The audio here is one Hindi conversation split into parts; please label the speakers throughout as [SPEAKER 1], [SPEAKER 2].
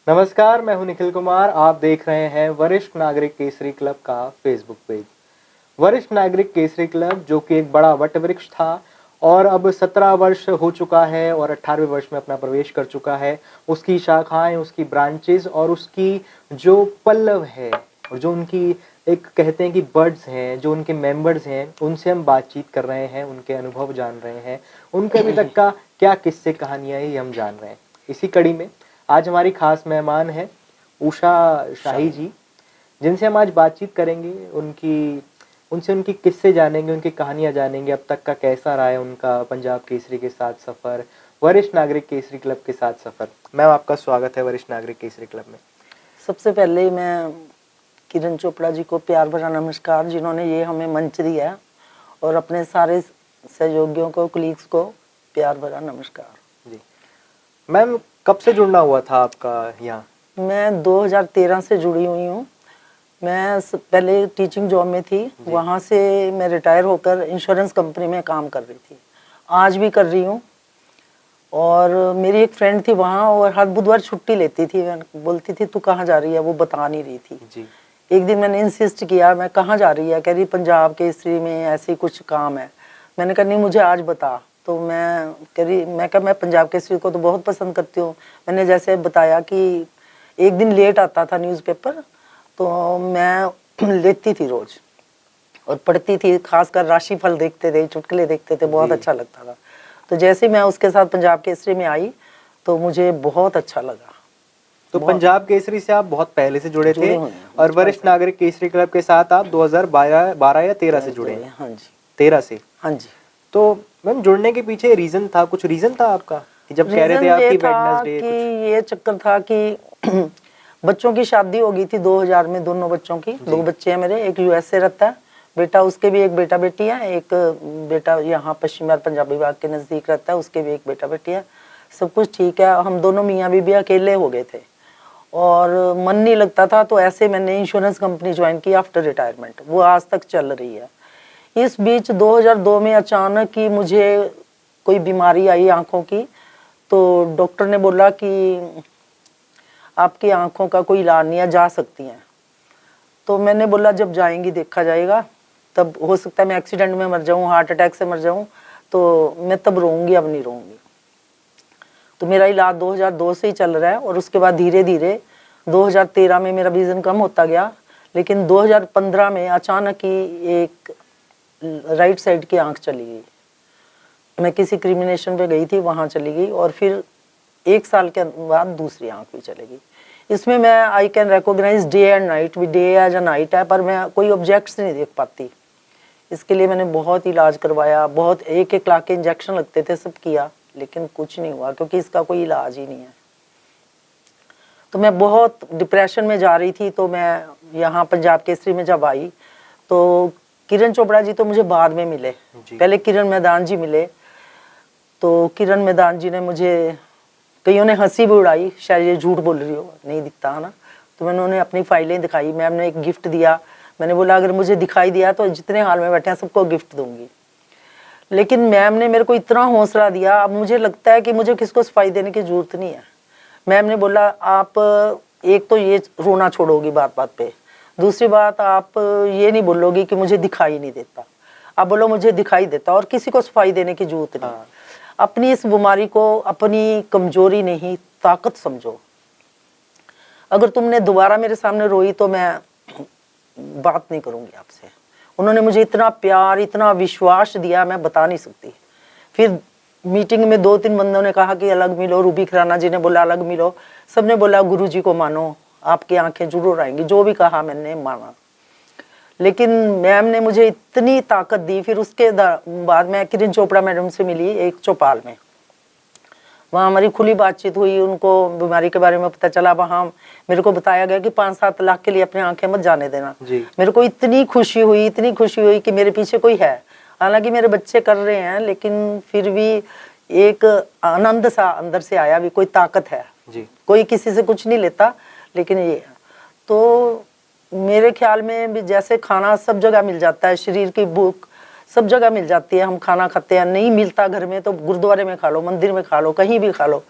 [SPEAKER 1] नमस्कार, मैं हूं निखिल कुमार। आप देख रहे हैं वरिष्ठ नागरिक केसरी क्लब का फेसबुक पेज। वरिष्ठ नागरिक केसरी क्लब जो कि एक बड़ा वटवृक्ष था और अब 17 वर्ष हो चुका है और 18वें वर्ष में अपना प्रवेश कर चुका है। उसकी शाखाएं, उसकी ब्रांचेस और उसकी जो पल्लव है और जो उनकी एक कहते हैं कि बर्ड्स हैं, जो उनके मेंबर्स हैं, उनसे हम बातचीत कर रहे हैं, उनके अनुभव जान रहे हैं, उनके अभी तक का क्या किस्से कहानियां हैं ये हम जान रहे हैं। इसी कड़ी में आज हमारी खास मेहमान है उषा शाही जी, जिनसे हम आज बातचीत करेंगे। उनसे उनकी किस्से जानेंगे, उनकी कहानियां जानेंगे, अब तक का कैसा रहा है उनका पंजाब केसरी के साथ सफ़र, वरिष्ठ नागरिक केसरी क्लब के साथ सफ़र। मैम, आपका स्वागत है वरिष्ठ नागरिक केसरी क्लब में।
[SPEAKER 2] सबसे पहले मैं किरण चोपड़ा जी को प्यार भरा नमस्कार, जिन्होंने ये हमें मंच दिया, और अपने सारे सहयोगियों को, कलीग्स को प्यार भरा नमस्कार
[SPEAKER 1] जी। मैम, कब से जुड़ना हुआ था आपका यहाँ?
[SPEAKER 2] मैं 2013 से जुड़ी हुई हूँ। मैं पहले टीचिंग जॉब में थी, वहाँ से मैं रिटायर होकर इंश्योरेंस कंपनी में काम कर रही थी, आज भी कर रही हूँ। और मेरी एक फ्रेंड थी वहाँ, और हर बुधवार छुट्टी लेती थी। मैं बोलती थी तू कहाँ जा रही है, वो बता नहीं रही थी
[SPEAKER 1] जी।
[SPEAKER 2] एक दिन मैंने इंसिस्ट किया, मैं कहाँ जा रही है, कह रही पंजाब केसरी में ऐसे कुछ काम है। मैंने कहा नहीं, मुझे आज बता। तो मैं पंजाब केसरी को तो बहुत पसंद करती हूँ। मैंने जैसे बताया कि एक दिन लेट आता था न्यूज़पेपर, तो मैं लेती थी रोज और पढ़ती थी, खासकर राशिफल देखते थे, चुटकुले देखते थे, बहुत अच्छा लगता था। तो जैसे मैं उसके साथ पंजाब केसरी में आई तो मुझे बहुत अच्छा लगा।
[SPEAKER 1] तो पंजाब केसरी से आप बहुत पहले से जुड़े थे और वरिष्ठ नागरिक केसरी क्लब के साथ आप 2012 या 13 से जुड़े हैं?
[SPEAKER 2] हाँ जी,
[SPEAKER 1] 13 से।
[SPEAKER 2] हाँ जी।
[SPEAKER 1] तो मैम, जुड़ने के पीछे रीजन था, कुछ रीजन था आपका कि जब कह रहे थे आपकी वेडनेसडे कुछ?
[SPEAKER 2] ये चक्कर था कि बच्चों की शादी हो गई थी 2000 में, दोनों बच्चों की। 2 बच्चे हैं मेरे, एक यूएस से रहता है बेटा, उसके भी एक बेटा बेटी है, एक बेटा यहाँ पश्चिम बंगाल पंजाबी बाग के नजदीक रहता है, उसके भी एक बेटा बेटी है। सब कुछ ठीक है। हम दोनों मियाँ बीबी अकेले हो गए थे और मन नहीं लगता था, तो ऐसे मैंने इंश्योरेंस कंपनी ज्वाइन की आफ्टर रिटायरमेंट। वो आज तक चल रही है। इस बीच 2002 में अचानक ही मुझे कोई बीमारी आई आंखों की, तो डॉक्टर ने बोला कि आपकी आंखों का कोई इलाज नहीं है, जा सकती हैं। तो मैंने बोला जब जाएंगी देखा जाएगा, तब हो सकता है मैं एक्सीडेंट में मर जाऊं, हार्ट अटैक से मर जाऊं, तो मैं तब रोऊंगी, अब नहीं रोऊंगी। तो मेरा इलाज 2002 से ही चल रहा है, और उसके बाद धीरे धीरे 2013 में मेरा विजन कम होता गया, लेकिन 2015 में अचानक ही एक राइट साइड की आंख चली गई। मैं किसी क्रिमिनेशन पे गई थी, वहां चली गई, और फिर 1 साल के बाद दूसरी आंख भी चली गई। इसमें मैं I can recognise day and night, भी डे एज अ नाइट है, पर मैं कोई ऑब्जेक्ट्स नहीं देख पाती। इसके लिए मैंने बहुत इलाज करवाया, बहुत 1-1 लाख के इंजेक्शन लगते थे, सब किया, लेकिन कुछ नहीं हुआ, क्योंकि इसका कोई इलाज ही नहीं है। तो मैं बहुत डिप्रेशन में जा रही थी। तो मैं यहाँ पंजाब केसरी में जब आई, तो किरण चोपड़ा जी तो मुझे बाद में मिले, पहले किरण मैदान जी मिले। तो किरण मैदान जी ने मुझे, कईयों ने हंसी भी उड़ाई, शायद ये झूठ बोल रही हो, नहीं दिखता है ना। तो मैंने उन्हें अपनी फाइलें दिखाई, मैम ने एक गिफ्ट दिया। मैंने बोला अगर मुझे दिखाई दिया तो जितने हाल में बैठे हैं सबको गिफ्ट दूंगी। लेकिन मैम ने मेरे को इतना हौसला दिया, अब मुझे लगता है कि मुझे किसको सफाई देने की जरूरत नहीं है। मैम ने बोला आप एक तो ये रोना छोड़ोगी बात बात पे, दूसरी बात आप ये नहीं बोलोगी कि मुझे दिखाई नहीं देता, आप बोलो मुझे दिखाई देता, और किसी को सफाई देने की जरूरत नहीं। अपनी इस बीमारी को अपनी कमजोरी नहीं, ताकत समझो। अगर तुमने दोबारा मेरे सामने रोई तो मैं बात नहीं करूंगी आपसे। उन्होंने मुझे इतना प्यार, इतना विश्वास दिया, मैं बता नहीं सकती। फिर मीटिंग में 2-3 बंदों ने कहा कि अलग मिलो, रूबी खराना जी ने बोला अलग मिलो, सबने बोला गुरुजी को मानो, आपकी आंखें जरूर आएंगी। जो भी कहा मैंने माना, लेकिन मैम ने मुझे इतनी ताकत दी। फिर उसके बाद मैं किरण चोपड़ा मैडम से मिली एक चौपाल में, वहाँ हमारी खुली बातचीत हुई। उनको बीमारी के बारे में पता चला, वहाँ मेरे को बताया गया कि 5-7 लाख के लिए अपनी आंखें मत जाने देना। मेरे को इतनी खुशी हुई, इतनी खुशी हुई कि मेरे पीछे कोई है। हालांकि मेरे बच्चे कर रहे हैं, लेकिन फिर भी एक आनंद सा अंदर से आया, भी कोई ताकत है जी। कोई किसी से कुछ नहीं लेता, लेकिन ये तो मेरे ख्याल में भी जैसे खाना सब जगह मिल जाता है, शरीर की भूख सब जगह मिल जाती है, हम खाना खाते हैं, नहीं मिलता घर में तो गुरुद्वारे में खा लो, मंदिर में खा लो, कहीं भी खा लो,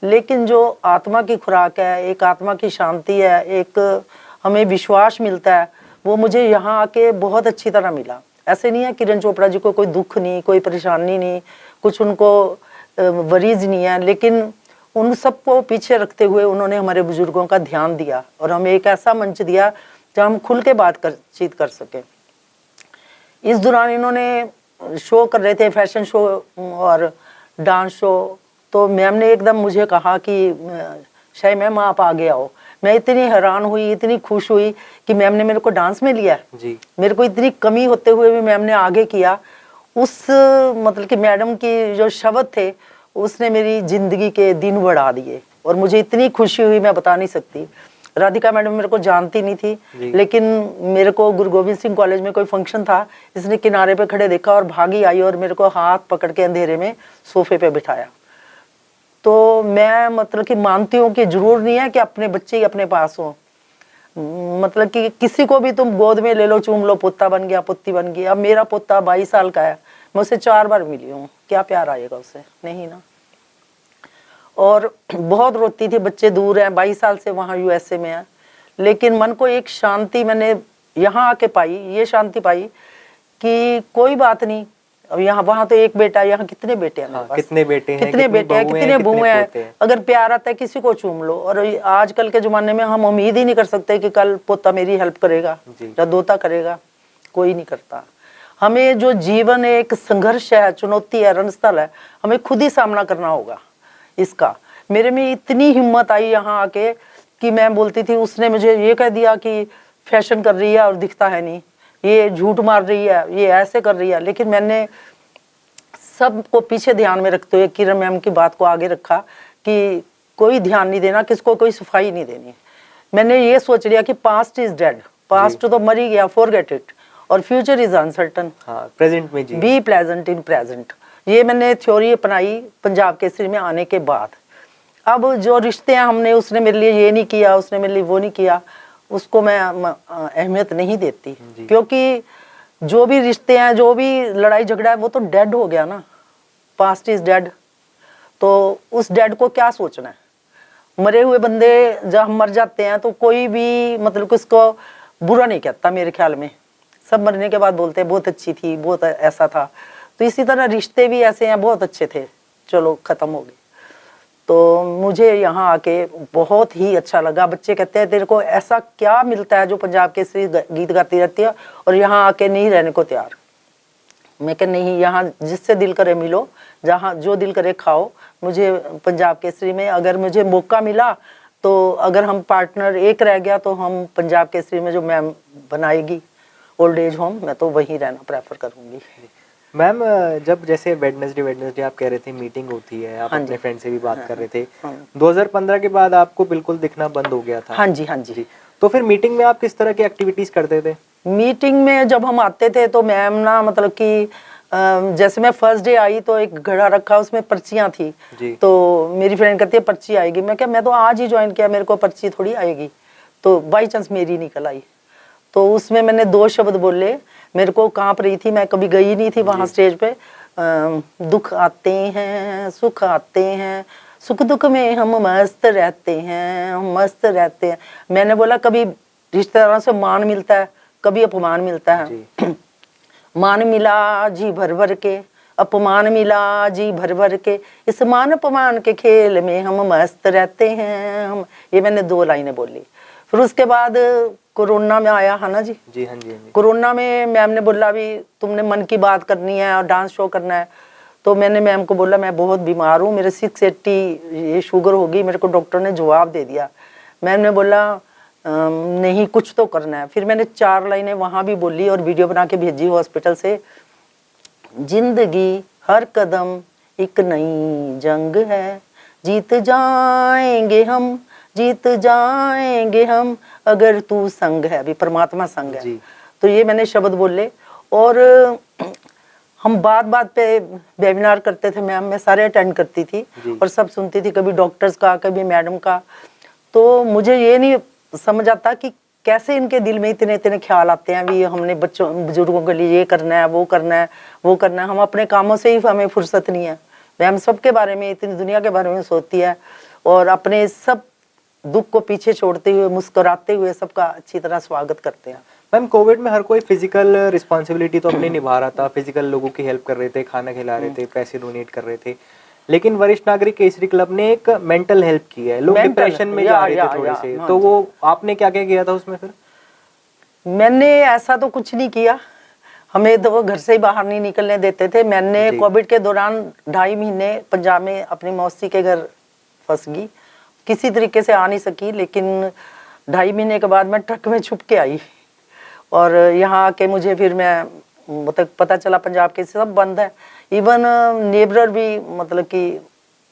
[SPEAKER 2] लेकिन जो आत्मा की खुराक है, एक आत्मा की शांति है, एक हमें विश्वास मिलता है, वो मुझे यहाँ आके बहुत अच्छी तरह मिला। ऐसे नहीं है किरण चोपड़ा जी को कोई दुख नहीं, कोई परेशानी नहीं, कुछ उनको वरीज नहीं है, लेकिन उन सबको पीछे रखते हुए उन्होंने हमारे बुजुर्गों का ध्यान दिया और हमें एक ऐसा मंच दिया जहाँ हम खुल के बातचीत कर सके। इस दौरान इन्होंने शो कर रहे थे, फैशन शो और डांस शो, तो मैम ने एकदम मुझे कहा कि शाही मैम आप आगे आओ। मैं इतनी हैरान हुई, इतनी खुश हुई कि मैम ने मेरे को डांस में लिया
[SPEAKER 1] जी।
[SPEAKER 2] मेरे को इतनी कमी होते हुए भी मैम ने आगे किया। उस मतलब कि मैडम की जो शब्द थे उसने मेरी जिंदगी के दिन बढ़ा दिए और मुझे इतनी खुशी हुई मैं बता नहीं सकती। राधिका मैडम मेरे को जानती नहीं थी, लेकिन मेरे को गुरु गोविंद सिंह कॉलेज में कोई फंक्शन था, इसने किनारे पे खड़े देखा और भागी आई और मेरे को हाथ पकड़ के अंधेरे में सोफे पे बिठाया। तो मैं मतलब कि मानती हूँ कि जरूर नहीं है कि अपने बच्चे ही अपने पास हो, मतलब कि किसी को भी तुम गोद में ले लो, चूम लो, पोता बन गया, पुत्ती बन गई। अब मेरा पोता 22 साल का है, मैं उसे 4 बार मिली हूँ, क्या प्यार आएगा उसे, नहीं ना। और बहुत रोती थी, बच्चे दूर हैं, 22 साल से वहाँ यूएसए में है, लेकिन मन को एक शांति मैंने यहाँ आके पाई, ये शांति पाई कि कोई बात नहीं। अब यहाँ वहाँ तो एक बेटा, यहाँ कितने बेटे हैं,
[SPEAKER 1] कितने बेटे हैं,
[SPEAKER 2] कितने बेटे हैं, कितने बुए हैं। अगर प्यार आता है किसी को चूम लो। और आजकल के जमाने में हम उम्मीद ही नहीं कर सकते कि कल पोता मेरी हेल्प करेगा या दोता करेगा, कोई नहीं करता। हमें जो जीवन एक संघर्ष है, चुनौती है, रणस्थल है, हमें खुद ही सामना करना होगा इसका। मेरे में इतनी हिम्मत आई यहाँ आके कि मैं बोलती थी, उसने मुझे ये कह दिया कि फैशन कर रही है और दिखता है नहीं, ये झूठ मार रही है, ये ऐसे कर रही है, लेकिन मैंने सबको पीछे ध्यान में रखते हुए किरण मैम की बात को आगे रखा कि कोई ध्यान नहीं देना, किसको कोई सफाई नहीं देनी। मैंने ये सोच लिया कि पास्ट इज डेड, पास्ट तो मर ही गया, फॉरगेट इट, और फ्यूचर इज अनसर्टन,
[SPEAKER 1] प्रेजेंट में जी,
[SPEAKER 2] बी प्लेजेंट इन प्रेजेंट। ये मैंने थ्योरी अपनाई पंजाब केसरी में आने के बाद। अब जो रिश्ते हैं हमने, उसने मेरे लिए ये नहीं किया, उसने मेरे लिए वो नहीं किया, उसको मैं अहमियत नहीं देती, क्योंकि जो भी रिश्ते हैं, जो भी लड़ाई झगड़ा है, वो तो डेड हो गया ना, पास्ट इज डेड। तो उस डेड को क्या सोचना है। मरे हुए बंदे जब हम मर जाते हैं तो कोई भी मतलब उसको बुरा नहीं कहता, मेरे ख्याल में सब मरने के बाद बोलते हैं बहुत अच्छी थी, बहुत ऐसा था। तो इसी तरह रिश्ते भी ऐसे हैं, बहुत अच्छे थे, चलो खत्म हो गए। तो मुझे यहाँ आके बहुत ही अच्छा लगा। बच्चे कहते हैं तेरे को ऐसा क्या मिलता है जो पंजाब केसरी गीत गाती रहती है और यहाँ आके नहीं रहने को तैयार। मैं कह नहीं, यहाँ जिससे दिल करे मिलो, जहाँ जो दिल करे खाओ। मुझे पंजाब केसरी में अगर मुझे मौका मिला तो अगर हम पार्टनर एक रह गया तो हम पंजाब केसरी में जो मैम बनाएगी ओल्ड एज होम, मैं तो वहीं रहना प्रेफर करूँगी।
[SPEAKER 1] मैम जब जैसे वेडनेसडे आप कह रहे थे मीटिंग होती है, आप अपने फ्रेंड से भी बात कर रहे थे, 2015 के बाद आपको बिल्कुल दिखना बंद हो गया था।
[SPEAKER 2] हाँ जी, हाँ जी।
[SPEAKER 1] तो फिर मीटिंग में आप किस तरह की एक्टिविटीज करते थे?
[SPEAKER 2] मीटिंग में जब हम आते थे तो मैम ना मतलब कि जैसे मैं फर्स्ट डे आई तो एक घड़ा रखा, उसमें पर्चियां थी जी। तो मेरी फ्रेंड कहती है पर्ची आएगी, मैं क्या, मैं तो आज ही ज्वाइन किया, मेरे को पर्ची थोड़ी आएगी। तो बाई चांस मेरी निकल आई, तो उसमें मैंने 2 शब्द बोले। मेरे को कांप रही थी, मैं कभी गई नहीं थी वहां स्टेज पे। दुख आते हैं, सुख आते हैं, सुख दुख में हम मस्त रहते हैं, हम मस्त रहते हैं। मैंने बोला कभी रिश्तेदारों से मान मिलता है, कभी अपमान मिलता है। मान मिला जी भर भर के, अपमान मिला जी भर भर के, इस मान अपमान के खेल में हम मस्त रहते हैं हम। ये मैंने 2 लाइनें बोली। फिर उसके बाद कोरोना में आया है ना जी।
[SPEAKER 1] जी हाँ जी।
[SPEAKER 2] कोरोना में मैम ने बोला भी तुमने मन की बात करनी है और डांस शो करना है। तो मैंने मैम को बोला मैं बहुत बीमार हूँ, मेरे 680 ये शुगर होगी, मेरे को डॉक्टर ने जवाब दे दिया। मैम ने बोला नहीं कुछ तो करना है। फिर मैंने 4 लाइनें वहाँ भी बोली और वीडियो बना के भेजी हॉस्पिटल से। जिंदगी हर कदम एक नई जंग है, जीत जाएंगे हम, जीत जाएंगे हम, अगर तू संग है, अभी परमात्मा संग है। तो ये मैंने शब्द बोले। और हम बात पे वेबिनार करते थे मैम, मैं सारे अटेंड करती थी और सब सुनती थी, कभी डॉक्टर्स का, कभी मैडम का। तो मुझे ये नहीं समझ आता कि कैसे इनके दिल में इतने इतने ख्याल आते हैं भी हमने बच्चों बुजुर्गों के लिए ये करना है, वो करना है, वो करना है। हम अपने कामों से ही हमें फुर्सत नहीं है। मैम सबके बारे में, इतनी दुनिया के बारे में सोचती है और अपने सब दुख को पीछे छोड़ते हुए मुस्कुराते हुए सबका अच्छी तरह स्वागत करते हैं।
[SPEAKER 1] मैम कोविड में हर कोई फिजिकल रिस्पॉन्सिबिलिटी तो अपनी निभा रहा था, फिजिकल लोगों की हेल्प कर रहे थे, खाना खिला रहे थे, पैसे डोनेट कर रहे थे, लेकिन वरिष्ठ नागरिक केसरी क्लब ने एक मेंटल हेल्प की है। लोग डिप्रेशन में जा रहे थे थोड़े से, तो वो आपने क्या क्या किया था उसमें फिर?
[SPEAKER 2] मैंने ऐसा तो कुछ नहीं किया, हमें तो वो घर से ही बाहर नहीं निकलने देते थे। मैंने कोविड के दौरान 2.5 महीने पंजाब में अपनी मौसी के घर फंस गई, किसी तरीके से आ नहीं सकी, लेकिन 2.5 महीने के बाद मैं ट्रक में छुप के आई और यहाँ आके मुझे फिर मैं मतलब पता चला पंजाब के सब बंद है, इवन नेबर भी मतलब कि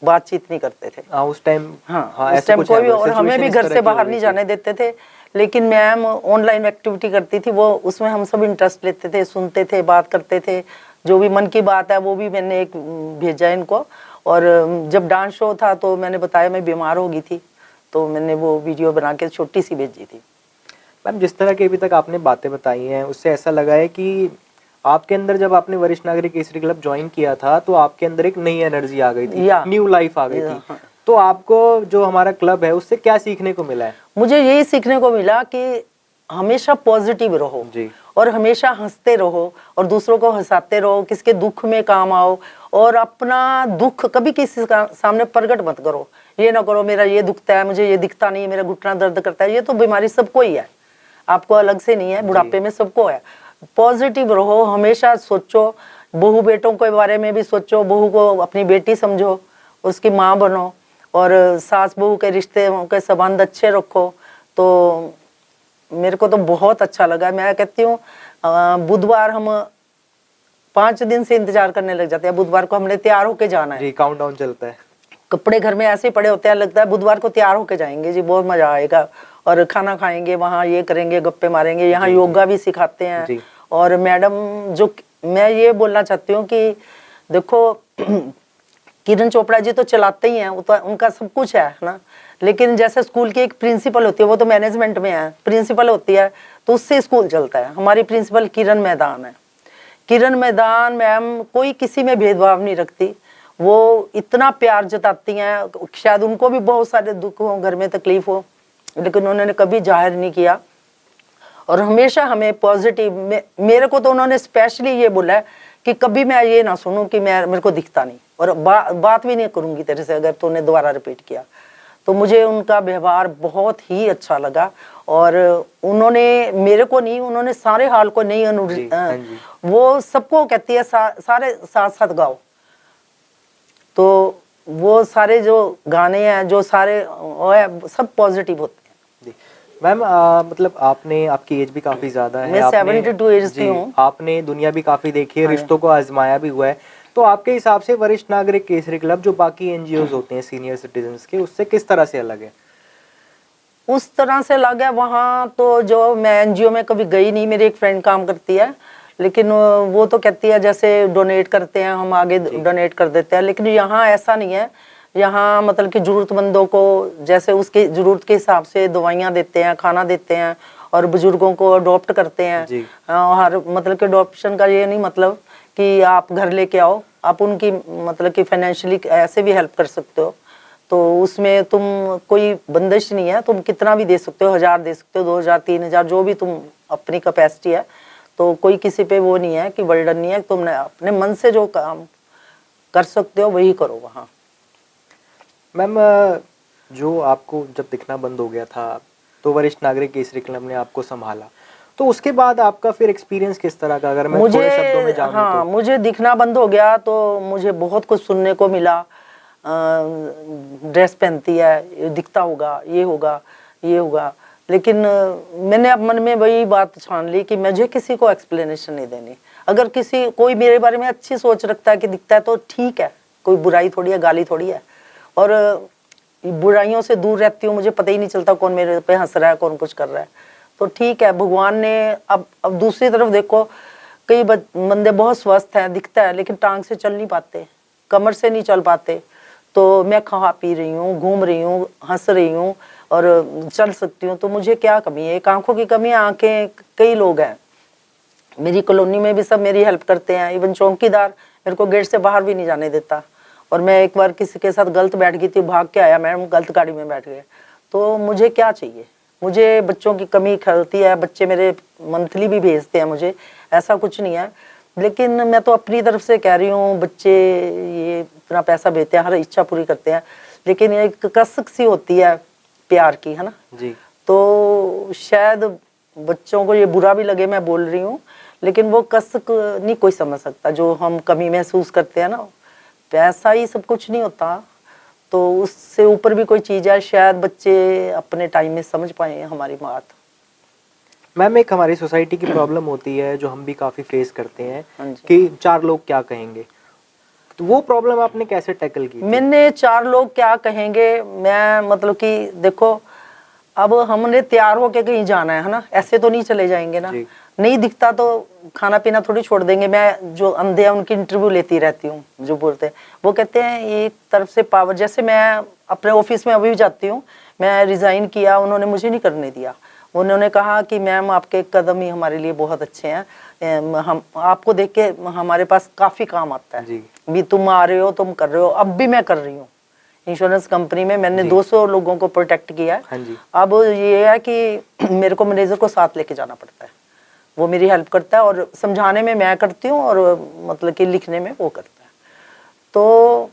[SPEAKER 2] बातचीत नहीं करते थे
[SPEAKER 1] उस टाइम।
[SPEAKER 2] हाँ, उस टाइम कोई, और हमें भी घर से बाहर नहीं जाने देते थे। लेकिन मैम ऑनलाइन एक्टिविटी करती थी, वो उसमें हम सब इंटरेस्ट लेते थे, सुनते थे, बात करते थे, जो भी मन की बात है वो भी मैंने एक भेजा इनको। और जब डांस शो था तो मैंने बताया मैं बीमार हो गई थी, तो मैंने वो वीडियो बना के छोटी सी भेजी थी।
[SPEAKER 1] मैम जिस तरह की अभी तक आपने बातें बताई हैं उससे ऐसा लगा है कि आपके अंदर जब आपने वरिष्ठ नागरिक केसरी क्लब ज्वाइन किया था तो आपके अंदर एक नई एनर्जी आ गई थी, न्यू लाइफ आ गई थी। तो आपको जो हमारा क्लब है उससे क्या सीखने को मिला है?
[SPEAKER 2] मुझे यही सीखने को मिला कि हमेशा पॉजिटिव रहो
[SPEAKER 1] जी।
[SPEAKER 2] और हमेशा हंसते रहो और दूसरों को हंसाते रहो, किसके दुख में काम आओ, और अपना दुख कभी किसी का सामने प्रकट मत करो। ये ना करो मेरा ये दुखता है, मुझे ये दिखता नहीं, मेरा घुटना दर्द करता है, ये तो बीमारी सबको ही है, आपको अलग से नहीं है, बुढ़ापे में सबको है। पॉजिटिव रहो, हमेशा सोचो, बहू बेटों के बारे में भी सोचो, बहू को अपनी बेटी समझो, उसकी माँ बनो, और सास बहू के रिश्ते के संबंध अच्छे रखो। तो मेरे को तो बहुत अच्छा लगा। मैं कहती हूँ बुधवार हम 5 दिन से इंतजार करने लग जाते हैं, बुधवार को हमने तैयार होके जाना है।
[SPEAKER 1] जी, काउंटडाउन चलता है।
[SPEAKER 2] कपड़े घर में ऐसे ही पड़े होते हैं, लगता है बुधवार को तैयार होके जाएंगे जी, बहुत मजा आएगा, और खाना खाएंगे, वहाँ ये करेंगे, गप्पे मारेंगे, यहाँ योगा भी सिखाते हैं। और मैडम जो, मैं ये बोलना चाहती हूँ कि देखो किरण चोपड़ा जी तो चलाते ही हैं, वो तो उनका सब कुछ है ना, लेकिन जैसे स्कूल की एक प्रिंसिपल होती है, वो तो मैनेजमेंट में है, प्रिंसिपल होती है तो उससे स्कूल चलता है। हमारी प्रिंसिपल किरण मैदान है। किरण मैदान मैम कोई किसी में भेदभाव नहीं रखती, वो इतना प्यार जताती हैं, शायद उनको भी बहुत सारे दुख हो, घर में तकलीफ हो, लेकिन उन्होंने कभी जाहिर नहीं किया और हमेशा हमें पॉजिटिव में। मेरे को तो उन्होंने स्पेशली ये बोला है कि कभी मैं ये ना सुनूं कि मेरे को दिखता नहीं, और बात भी नहीं करूंगी तेरे से अगर तूने दोबारा रिपीट किया। तो मुझे उनका व्यवहार बहुत ही अच्छा लगा, और उन्होंने मेरे को नहीं, उन्होंने सारे हाल को नहीं वो सबको कहती है सारे साथ साथ गाओ। तो वो सारे जो गाने हैं, जो सारे वो है, सब पॉजिटिव होते हैं।
[SPEAKER 1] मैम मतलब आपने, आपकी एज भी काफी ज्यादा है,
[SPEAKER 2] मैं 72 ईयर्स की हूँ।
[SPEAKER 1] आपने दुनिया भी काफी देखी है, रिश्तों को आजमाया भी हुआ है, तो आपके हिसाब से वरिष्ठ नागरिक केसरी क्लब जो बाकी एनजीओज होते हैं सीनियर सिटीजन्स के, उससे किस तरह से अलग है?
[SPEAKER 2] उस तरह से अलग है, वहाँ तो जो मैं एनजीओ में कभी गई नहीं, मेरी एक फ्रेंड काम करती है, लेकिन वो तो कहती है जैसे डोनेट करते हैं हम आगे डोनेट कर देते हैं, लेकिन यहाँ ऐसा नहीं है। यहाँ मतलब कि जरूरतमंदों को जैसे उसके जरूरत के हिसाब से दवाइयाँ देते हैं, खाना देते हैं, और बुजुर्गों को अडॉप्ट करते हैं। हर मतलब कि अडॉप्शन का ये नहीं मतलब कि आप घर लेके आओ, आप उनकी मतलब कि फाइनेंशियली ऐसे भी हेल्प कर सकते हो। तो उसमें तुम कोई बंदिश नहीं है, तुम कितना भी दे सकते हो, 1000 दे सकते हो, 2000, 3000, जो भी तुम अपनी कैपेसिटी है। तो कोई किसी पे वो नहीं है कि बर्डन नहीं है, तुमने अपने मन से जो काम कर सकते हो वही करो वहाँ।
[SPEAKER 1] मैम जो आपको जब दिखना बंद हो गया था तो वरिष्ठ नागरिक केसरी क्लब ने आपको संभाला, तो उसके बाद आपका फिर एक्सपीरियंस किस तरह का, अगर मैं थोड़े शब्दों में जानूं?
[SPEAKER 2] हाँ, तो मुझे दिखना बंद हो गया तो मुझे बहुत कुछ सुनने को मिला। ड्रेस पहनती है, दिखता होगा, ये होगा, ये होगा, लेकिन मैंने अब मन में वही बात ठान ली कि मुझे किसी को एक्सप्लेनेशन नहीं देनी। अगर कोई मेरे बारे में अच्छी सोच रखता है कि दिखता है तो ठीक है, कोई बुराई थोड़ी है, गाली थोड़ी है। और बुराइयों से दूर रहती हूँ, मुझे पता ही नहीं चलता कौन मेरे पे हंस रहा है, कौन कुछ कर रहा है। तो ठीक है, भगवान ने अब दूसरी तरफ देखो, कई बंदे बहुत स्वस्थ हैं, दिखता है, लेकिन टांग से चल नहीं पाते, कमर से नहीं चल पाते। तो मैं खा पी रही हूँ, घूम रही हूँ, हंस रही हूँ और चल सकती हूँ, तो मुझे क्या कमी है? एक आंखों की कमी है, आंखें कई लोग हैं मेरी कॉलोनी में भी, सब मेरी हेल्प करते हैं। इवन चौकीदार मेरे को गेट से बाहर भी नहीं जाने देता, और मैं एक बार किसी के साथ गलत बैठ गई थी, भाग के आया, मैडम गलत गाड़ी में बैठ गए। तो मुझे क्या चाहिए, मुझे बच्चों की कमी खलती है, बच्चे मेरे मंथली भी भेजते हैं मुझे, ऐसा कुछ नहीं है, लेकिन मैं तो अपनी तरफ से कह रही हूँ, बच्चे ये इतना पैसा भेजते हैं, हर इच्छा पूरी करते हैं, लेकिन एक कसक सी होती है प्यार की, है ना
[SPEAKER 1] जी।
[SPEAKER 2] तो शायद बच्चों को ये बुरा भी लगे मैं बोल रही हूँ, लेकिन वो कसक नहीं कोई समझ सकता, जो हम कमी महसूस करते हैं ना, पैसा ही सब कुछ नहीं होता, तो उससे ऊपर भी कोई चीज है, शायद बच्चे अपने टाइम में समझ पाए हमारी बात।
[SPEAKER 1] मैम एक हमारी सोसाइटी की प्रॉब्लम होती है जो हम भी काफी फेस करते हैं
[SPEAKER 2] हाँ जी।
[SPEAKER 1] कि 4 लोग क्या कहेंगे, तो वो प्रॉब्लम आपने कैसे टैकल की थी?
[SPEAKER 2] मैंने 4 लोग क्या कहेंगे, मैं मतलब कि देखो, अब हमने तैयार होके कहीं जाना है ना, ऐसे तो नहीं चले जाएंगे ना, नहीं दिखता तो खाना पीना थोड़ी छोड़ देंगे। मैं जो अंधे हैं उनकी इंटरव्यू लेती रहती हूँ, जो बोलते हैं वो कहते हैं एक तरफ से पावर, जैसे मैं अपने ऑफिस में अभी भी जाती हूँ, मैं रिजाइन किया, उन्होंने मुझे नहीं करने दिया, उन्होंने कहा कि मैम आपके कदम ही हमारे लिए बहुत अच्छे हैं, हम आपको देख के हमारे पास काफी काम आता है भी, तुम आ रहे हो, तुम कर रहे हो, अब भी मैं कर रही हूँ इंश्योरेंस कंपनी में, मैंने 200 लोगों को प्रोटेक्ट किया है।
[SPEAKER 1] हाँ जी।
[SPEAKER 2] अब ये है कि मेरे को मैनेजर को साथ लेके जाना पड़ता है, वो मेरी हेल्प करता है, और समझाने में मैं करती हूँ और मतलब कि लिखने में वो करता है। तो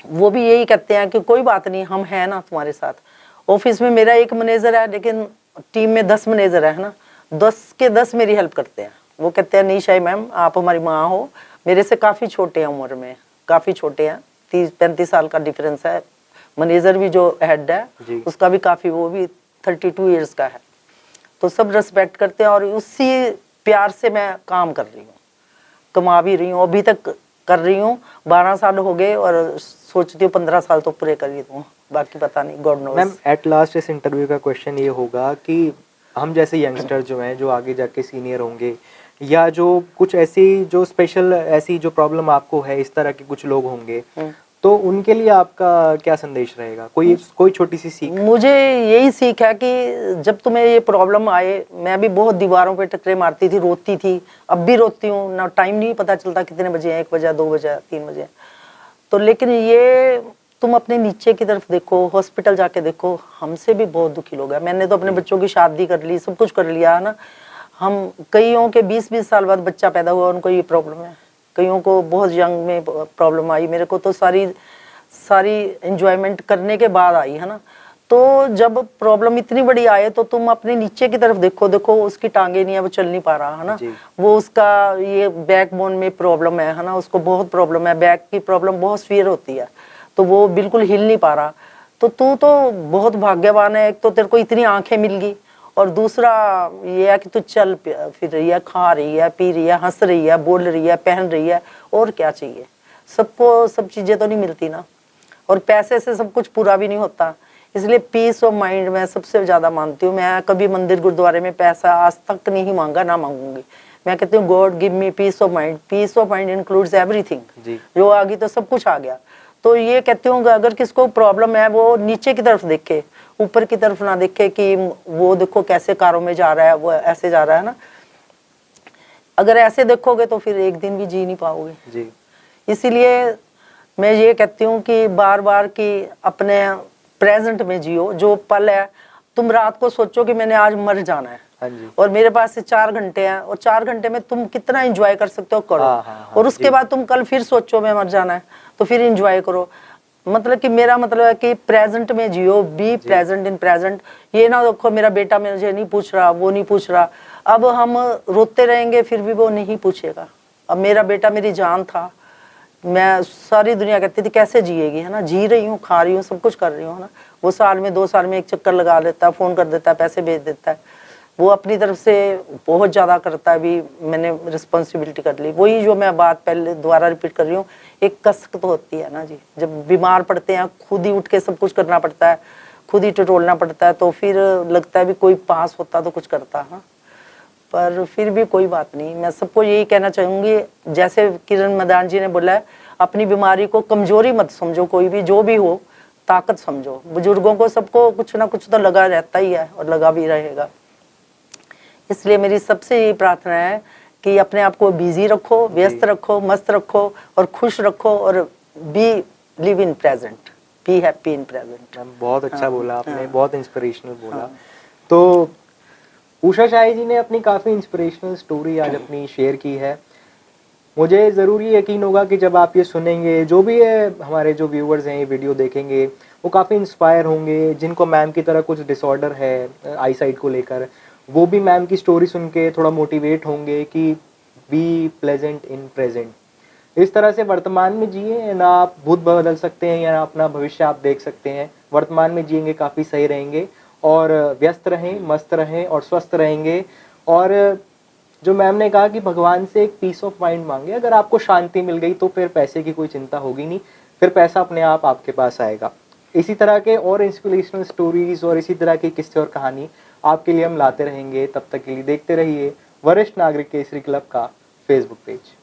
[SPEAKER 2] वो भी यही कहते हैं कि कोई बात नहीं, हम हैं ना तुम्हारे साथ। ऑफिस में मेरा एक मैनेजर है, लेकिन टीम में 10 मैनेजर है ना, 10 के 10 मेरी हेल्प करते हैं। वो कहते हैं निशा मैम आप हमारी माँ हो, मेरे से काफी छोटे हैं उम्र में, काफी छोटे हैं, 30-35 साल का डिफरेंस है। मैनेजर भी जो हेड है उसका भी काफी, वो भी 32 इयर्स का है। तो सब रेस्पेक्ट करते हैं, और उसी प्यार से मैं काम कर रही हूँ, कमा भी रही हूँ, अभी तक कर रही हूँ, 12 साल हो गए, और सोचती हूँ 15 साल तो पूरे कर ही दूँ, बाकी पता नहीं, God knows.
[SPEAKER 1] Ma'am at last इस इंटरव्यू का क्वेश्चन ये होगा कि हम जैसे यंगस्टर जो हैं, जो आगे जाके सीनियर होंगे, या जो कुछ ऐसी जो स्पेशल ऐसी जो प्रॉब्लम आपको है, इस तरह के कुछ लोग होंगे, तो उनके लिए आपका क्या संदेश रहेगा? कोई छोटी सी सीख?
[SPEAKER 2] मुझे यही सीख है कि जब तुम्हें ये प्रॉब्लम आए, मैं भी बहुत दीवारों पे टकरे मारती थी, रोती थी, अब भी रोती हूँ ना, टाइम नहीं पता चलता कितने बजे, 1 बजे, 2 बजे, 3 बजे, तो लेकिन ये तुम अपने नीचे की तरफ देखो, हॉस्पिटल जाके देखो, हमसे भी बहुत दुखी लोग हैं। मैंने तो अपने बच्चों की शादी कर ली, सब कुछ कर लिया है ना, हम कईयों के 20-20 साल बाद बच्चा पैदा हुआ, उनको ये प्रॉब्लम है, कईयों को बहुत यंग में प्रॉब्लम आई, मेरे को तो सारी एंजॉयमेंट करने के बाद आई है ना। तो जब प्रॉब्लम इतनी बड़ी आए तो तुम अपने नीचे की तरफ देखो, देखो उसकी टांगे नहीं है, वो चल नहीं पा रहा है ना, वो उसका ये बैकबोन में प्रॉब्लम है ना, उसको बहुत प्रॉब्लम है, बैक की प्रॉब्लम बहुत सीवियर होती है, तो वो बिल्कुल हिल नहीं पा रहा। तो तू तो बहुत भाग्यवान है, एक तो तेरे को इतनी आंखें मिल गई, और दूसरा ये है कि तू चल फिर रही है, खा रही है, पी रही है, हंस रही है, बोल रही है, पहन रही है, और क्या चाहिए। सबको सब चीजें तो नहीं मिलती ना, और पैसे से सब कुछ पूरा भी नहीं होता, इसलिए पीस ऑफ माइंड मैं सबसे ज्यादा मानती हूँ। मैं कभी मंदिर गुरुद्वारे में पैसा आज तक नहीं मांगा, ना मांगूंगी। मैं कहती हूँ god give me peace of mind. Peace of mind includes everything, जो आ गई तो सब कुछ आ गया। तो ये कहती हूँ अगर किसको प्रॉब्लम है वो नीचे की तरफ देखे, ऊपर की तरफ ना देखे कि वो देखो कैसे कारों में जा रहा है, वो ऐसे जा रहा है ना। अगर ऐसे देखोगे तो फिर एक दिन भी जी नहीं पाओगे। इसीलिए मैं ये कहती हूँ कि बार बार कि अपने प्रेजेंट में जियो, जो पल है। तुम रात को सोचो कि मैंने आज मर जाना है, और मेरे पास से 4 घंटे हैं, और 4 घंटे में तुम कितना एंजॉय कर सकते हो करो। और उसके बाद तुम कल फिर सोचो मैं मर जाना है, तो फिर एंजॉय करो। मतलब कि मेरा मतलब है कि प्रेजेंट में जियो, बी प्रेजेंट इन प्रेजेंट। ये ना देखो मेरा बेटा मुझे नहीं पूछ रहा, वो नहीं पूछ रहा, अब हम रोते रहेंगे फिर भी वो नहीं पूछेगा। अब मेरा बेटा मेरी जान था, मैं सारी दुनिया कहती थी कैसे जिएगी, है ना, जी रही हूँ, खा रही हूँ, सब कुछ कर रही हूँ, है ना। वो साल में 2 साल में एक चक्कर लगा लेता है, फोन कर देता है, पैसे भेज देता है, वो अपनी तरफ से बहुत ज्यादा करता है। भी मैंने रिस्पॉन्सिबिलिटी कर ली, वही जो मैं बात पहले दोबारा रिपीट कर रही हूँ, एक कसक तो होती है ना जी। जब बीमार पड़ते हैं खुद ही उठ के सब कुछ करना पड़ता है, खुद ही टटोलना पड़ता है, तो फिर लगता है भी कोई पास होता तो कुछ करता है। पर फिर भी कोई बात नहीं, मैं सबको यही कहना चाहूंगी, जैसे किरण मैदान जी ने बोला है, अपनी बीमारी को कमजोरी मत समझो, कोई भी जो भी हो ताकत समझो। बुजुर्गों को सबको कुछ ना कुछ तो लगा रहता ही है, और लगा भी रहेगा। इसलिए मेरी सबसे यही प्रार्थना है कि अपने आप को बिजी रखो, व्यस्त रखो, मस्त रखो, और खुश रखो, और be live in present, be happy in present.
[SPEAKER 1] Ma'am बहुत अच्छा
[SPEAKER 2] हाँ,
[SPEAKER 1] बोला आपने,
[SPEAKER 2] हाँ।
[SPEAKER 1] बहुत इंस्पिरेशनल बोला।
[SPEAKER 2] हाँ।
[SPEAKER 1] तो उषा शाही जी ने अपनी काफ़ी इंस्पिरेशनल स्टोरी आज अपनी शेयर की है। मुझे ज़रूर ये यकीन होगा कि जब आप ये सुनेंगे, जो भी है हमारे जो व्यूअर्स हैं ये वीडियो देखेंगे, वो काफ़ी इंस्पायर होंगे, जिनको मैम की तरह कुछ डिसऑर्डर है आई साइट को लेकर, वो भी मैम की स्टोरी सुन के थोड़ा मोटिवेट होंगे कि बी प्लेजेंट इन प्रेजेंट। इस तरह से वर्तमान में जिए, ना आप भूत बदल सकते हैं या अपना भविष्य आप देख सकते हैं। वर्तमान में जिएंगे काफ़ी सही रहेंगे और व्यस्त रहें, मस्त रहें और स्वस्थ रहेंगे। और जो मैम ने कहा कि भगवान से एक पीस ऑफ माइंड मांगे, अगर आपको शांति मिल गई तो फिर पैसे की कोई चिंता होगी नहीं, फिर पैसा अपने आप आपके पास आएगा। इसी तरह के और इंस्पिरेशनल स्टोरीज और इसी तरह की किस्से और कहानी आपके लिए हम लाते रहेंगे। तब तक के लिए देखते रहिए वरिष्ठ नागरिक केसरी क्लब का फेसबुक पेज।